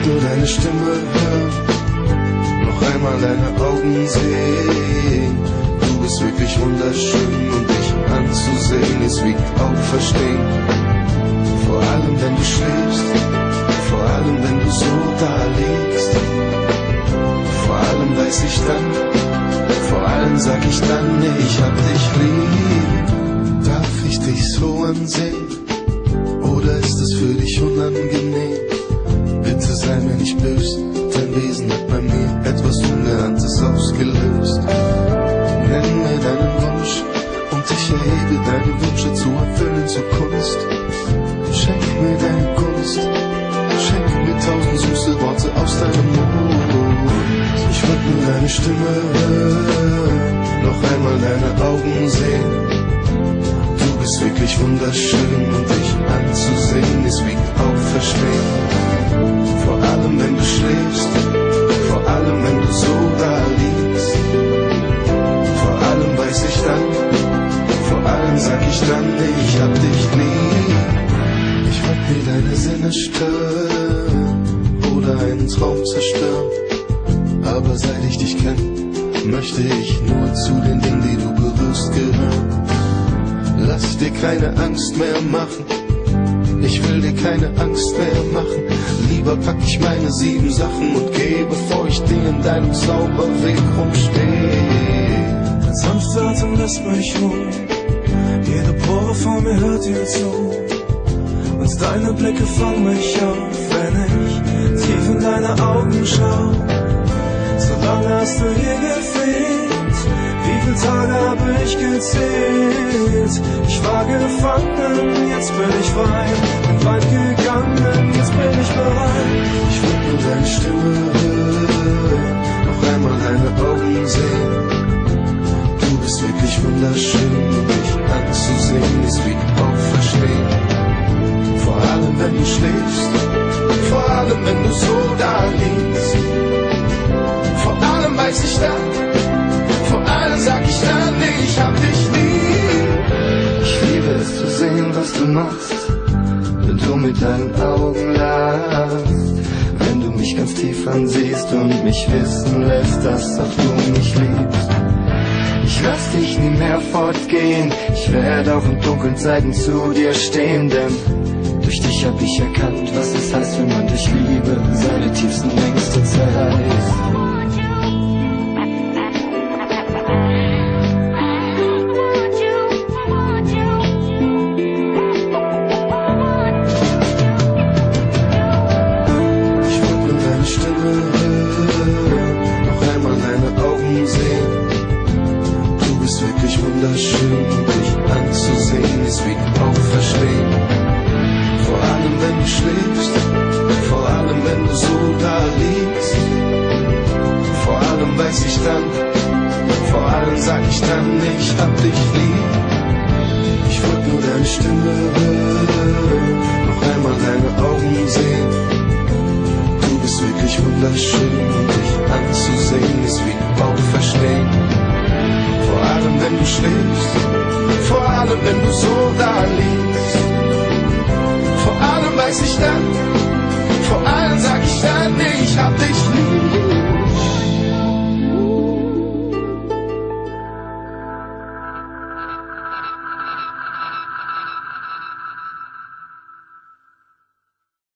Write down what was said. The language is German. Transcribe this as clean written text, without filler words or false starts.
nur deine Stimme hören, noch einmal deine Augen sehen. Du bist wirklich wunderschön und dich anzusehen ist wie Auferstehen. Vor allem wenn du schläfst, vor allem wenn du so da liegst. Vor allem weiß ich dann, vor allem sag ich dann, nee, ich hab dich lieb. Darf ich dich so ansehen, oder ist es für dich unangenehm? Bitte sei mir nicht böse, dein Wesen hat bei mir etwas Ungeahntes ausgelöst. Nenn mir deinen Wunsch und ich erhebe deine Wünsche zu erfüllen zur Kunst. Schenk mir deine Kunst, schenk mir 1000 süße Worte aus deinem Mund. Ich würd nur deine Stimme hören, noch einmal deine Augen sehen. Du bist wirklich wunderschön und dich anzusehen ist wie Auferstehen. Vor allem wenn du schläfst, vor allem wenn du so da liegst. Vor allem weiß ich dann, vor allem sag ich dann, nee, ich hab dich lieb. Ich wollt mir deine Sinne stören oder einen Traum zerstören. Aber seit ich dich kenn, möchte ich nur zu den Dingen, die du berührst, gehören. Lass dir keine Angst mehr machen, ich will dir keine Angst mehr machen. Lieber pack ich meine 7 Sachen und geh, bevor ich dir in deinem Zauberweg rumsteh. Dein sanfter Atem lässt mich ruhen, jede Pore vor mir hört dir zu. Und deine Blicke fangen mich auf, wenn ich tief in deine Augen schau. So lange hast du hier gefehlt, wie viele Tage habe ich gezählt. Ich war gefangen, jetzt bin ich frei, bin weit gegangen, jetzt bin ich bereit. Ich will nur deine Stimme hören, noch einmal deine Augen sehen. Du bist wirklich wunderschön und dich anzusehen ist wie Auferstehen. Vor allem wenn du schläfst, vor allem wenn du so da liegst. Vor allem weiß ich dann, vor allem sag ich dann, nee, ich hab dich lieb. Ich liebe es zu sehen, was du machst, wenn du mit deinen Augen lachst. Wenn du mich ganz tief ansiehst und mich wissen lässt, dass auch du mich liebst. Ich lass dich nie mehr fortgehen, ich werde auch in dunklen Zeiten zu dir stehen, denn durch dich hab ich erkannt, was es heißt, wenn man durch Liebe seine tiefsten Ängste zerreißt. Wunderschön und dich anzusehen ist wie Auferstehen. Vor allem wenn du schläfst, vor allem wenn du so da liegst. Vor allem weiß ich dann, vor allem sag ich dann, ich hab dich lieb. Ich wollt nur deine Stimme hören, noch einmal deine Augen sehen. Du bist wirklich wunderschön und dich anzusehen ist wie Auferstehen. Vor allem wenn du schläfst, vor allem wenn du so da liegst.